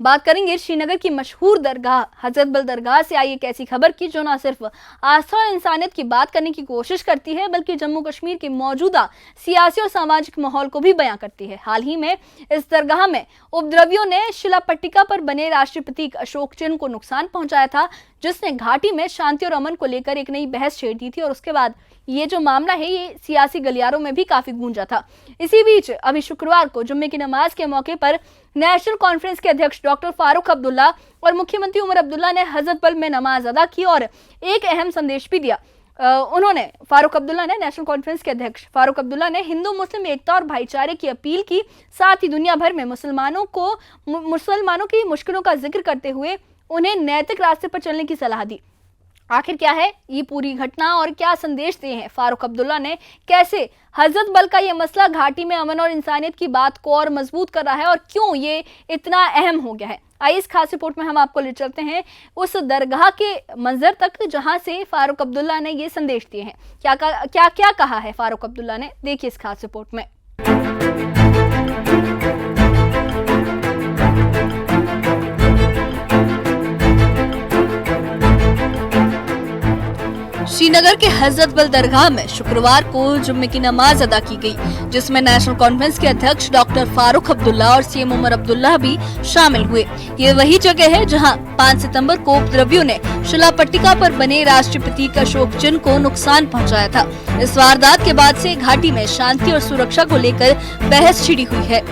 बात करेंगे श्रीनगर की मशहूर दरगाह हजरत बल दरगाह से आई एक ऐसी खबर की जो न सिर्फ आस्था और इंसानियत की बात करने की कोशिश करती है बल्कि जम्मू कश्मीर के मौजूदा सियासी और सामाजिक माहौल को भी बयां करती है। हाल ही में इस दरगाह में उपद्रवियों ने शिला पट्टिका पर बने राष्ट्रीय प्रतीक अशोक चिन्ह को नुकसान पहुंचाया था, जिसने घाटी में शांति और अमन को लेकर एक नई बहस छेड़ दी थी और उसके बाद ये जो मामला है ये सियासी गलियारों में भी काफी गूंजा था। इसी बीच अभी शुक्रवार को जुम्मे की नमाज के मौके पर नेशनल कॉन्फ्रेंस के अध्यक्ष डॉक्टर फारूक अब्दुल्ला और मुख्यमंत्री उमर अब्दुल्ला ने हजरत बल में नमाज अदा की और एक अहम संदेश भी दिया। नेशनल कॉन्फ्रेंस के अध्यक्ष फारूक अब्दुल्ला ने हिंदू मुस्लिम एकता और भाईचारे की अपील की, साथ ही दुनिया भर में मुसलमानों की मुश्किलों का जिक्र करते हुए उन्हें नैतिक रास्ते पर चलने की सलाह दी। आखिर क्या है ये पूरी घटना और क्या संदेश दिए हैं फारूक अब्दुल्ला ने, कैसे हजरत बल का ये मसला घाटी में अमन और इंसानियत की बात को और मजबूत कर रहा है और क्यों ये इतना अहम हो गया है। आइए इस खास रिपोर्ट में हम आपको ले चलते हैं उस दरगाह के मंजर तक जहां से फारूक अब्दुल्ला ने ये संदेश दिए हैं। क्या कहा है फारूक अब्दुल्ला ने, देखिए इस खास रिपोर्ट में। श्रीनगर के हजरत बल दरगाह में शुक्रवार को जुम्मे की नमाज अदा की गई, जिसमें नेशनल कॉन्फ्रेंस के अध्यक्ष डॉक्टर फारूक अब्दुल्ला और सीएम उमर अब्दुल्ला भी शामिल हुए। ये वही जगह है जहां 5 सितंबर को उपद्रवियों ने शिला पट्टिका पर बने राष्ट्रीय प्रतीक अशोक चिन्ह को नुकसान पहुंचाया था। इस वारदात के बाद से घाटी में शांति और सुरक्षा को लेकर बहस छिड़ी हुई है।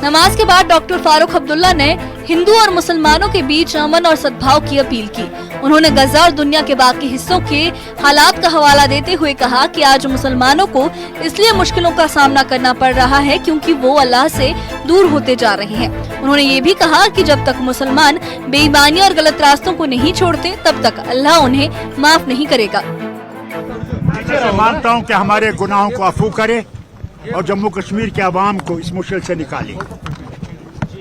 नमाज के बाद डॉक्टर फारूक अब्दुल्ला ने हिंदू और मुसलमानों के बीच अमन और सद्भाव की अपील की। उन्होंने गजा और दुनिया के बाकी हिस्सों के हालात का हवाला देते हुए कहा कि आज मुसलमानों को इसलिए मुश्किलों का सामना करना पड़ रहा है क्योंकि वो अल्लाह से दूर होते जा रहे हैं। उन्होंने ये भी कहा कि जब तक मुसलमान बेईमानी और गलत रास्तों को नहीं छोड़ते तब तक अल्लाह उन्हें माफ नहीं करेगा। मानता हूँ कि हमारे गुनाहों को अफू करे और जम्मू कश्मीर के अवाम को इस मुश्किल से निकाले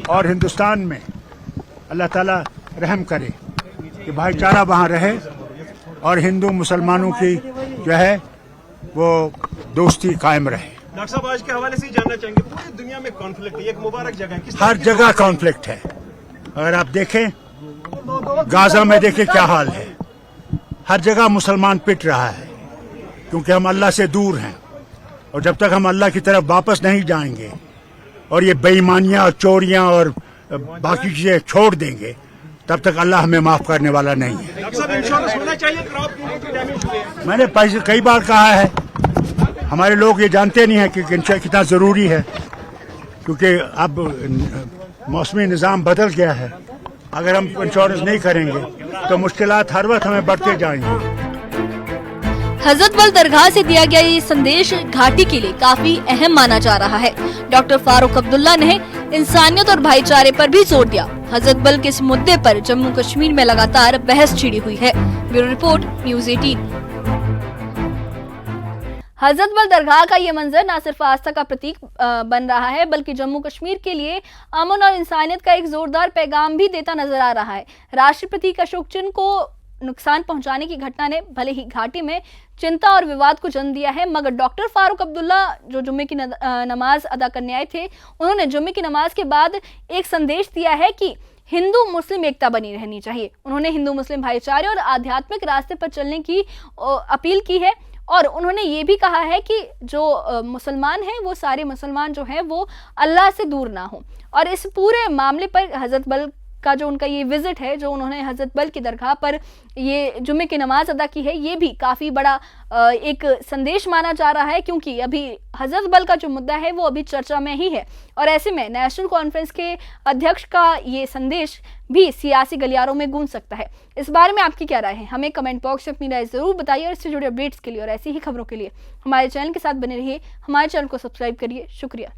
और हिंदुस्तान में अल्लाह ताला रहम करे कि भाईचारा वहाँ रहे और हिंदू मुसलमानों की जो है वो दोस्ती कायम रहे। डॉक्टर साहब आज के हवाले से ही जानना चाहेंगे, पूरी दुनिया में कॉन्फ्लिक्ट है, एक मुबारक जगह है, हर जगह कॉन्फ्लिक्ट है। अगर आप देखें गाजा में देखें क्या हाल है, हर जगह मुसलमान पिट रहा है क्योंकि हम अल्लाह से दूर हैं और जब तक हम अल्लाह की तरफ वापस नहीं जाएंगे और ये बेईमानियां और चोरियां और बाकी चीजें छोड़ देंगे तब तक अल्लाह हमें माफ करने वाला नहीं है। मैंने कई बार कहा है, हमारे लोग ये जानते नहीं है कि इंश्योरेंस कितना जरूरी है क्योंकि अब मौसमी निज़ाम बदल गया है। अगर हम इंश्योरेंस नहीं करेंगे तो मुश्किलात हर वक्त हमें बढ़ते जाएंगे। हजरत बल दरगाह से दिया गया ये संदेश घाटी के लिए काफी अहम माना जा रहा है। डॉक्टर फारूक अब्दुल्ला ने इंसानियत और भाईचारे पर भी जोर दिया। हजरत बल के इस मुद्दे पर जम्मू कश्मीर में लगातार बहस छिड़ी हुई है। Bureau report, news 18। हजरत बल दरगाह का ये मंजर न सिर्फ आस्था का प्रतीक बन रहा है बल्कि जम्मू कश्मीर के लिए अमन और इंसानियत का एक जोरदार पैगाम भी देता नजर आ रहा है। राष्ट्रीय प्रतीक अशोक चिन्ह को नुकसान पहुंचाने की घटना ने भले ही घाटी में चिंता और विवाद को जन्म दिया है, मगर डॉक्टर फारूक अब्दुल्ला जो जुम्मे की नमाज अदा करने आए थे, उन्होंने जुम्मे की नमाज के बाद एक संदेश दिया है कि हिंदू मुस्लिम एकता बनी रहनी चाहिए। उन्होंने हिंदू मुस्लिम भाईचारे और आध्यात्मिक रास्ते पर चलने की अपील की है और उन्होंने ये भी कहा है कि जो मुसलमान हैं वो सारे मुसलमान जो हैं वो अल्लाह से दूर ना हो। और इस पूरे मामले पर हजरत बल का जो उनका ये विजिट है, जो उन्होंने हजरत बल की दरगाह पर ये जुम्मे की नमाज अदा की है, ये भी काफ़ी बड़ा एक संदेश माना जा रहा है क्योंकि अभी हजरत बल का जो मुद्दा है वो अभी चर्चा में ही है और ऐसे में नेशनल कॉन्फ्रेंस के अध्यक्ष का ये संदेश भी सियासी गलियारों में गूंज सकता है। इस बारे में आपकी क्या राय है, हमें कमेंट बॉक्स में अपनी राय जरूर बताइए और इससे जुड़े अपडेट्स के लिए और ऐसी ही खबरों के लिए हमारे चैनल के साथ बने रहिए। हमारे चैनल को सब्सक्राइब करिए। शुक्रिया।